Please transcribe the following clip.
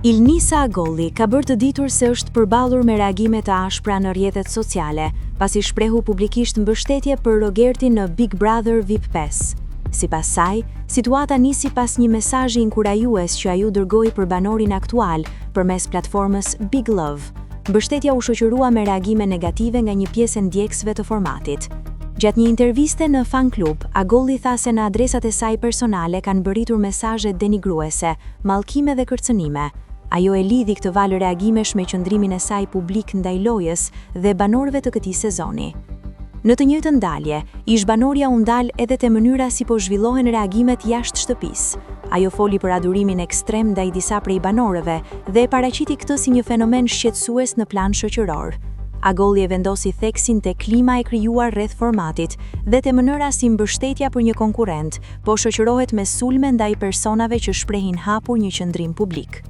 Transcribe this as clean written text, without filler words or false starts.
Ilnisa Agolli ka bërë të ditur se është përballur me reagime të ashpra në rrjetet sociale, pasi shprehu publikisht mbështetje për Rogertin në Big Brother VIP 5. Sipas saj, situata nisi pas një mesazhi inkurajues që ai u dërgoi për banorin aktual përmes platformës Big Love. Mbështetja u shoqërua me reagime negative nga një pjesë e ndjekësve të formatit. Gjatë një interviste në fan klub, Agolli tha se në adresat e saj personale kanë bërritur mesazhe denigruese, mallkime dhe kërcënime. Ajo e lidhi këtë valë reagimesh me qëndrimin e saj publik ndaj lojës dhe banorëve të këtij sezoni. Në të njëjtën dalje, ish-banorja u ndal edhe te mënyra si po zhvillohen reagimet jashtë shtëpisë. Ajo foli për adhurimin ekstrem ndaj disa prej banorëve dhe e paraqiti këtë si një fenomen shqetësues në plan shoqëror. Agolli e vendosi theksin te klima e krijuar rreth formatit dhe te mënyra si mbështetja për një konkurrent po shoqërohet me sulme ndaj personave që shprehin hapur një qendrim publik.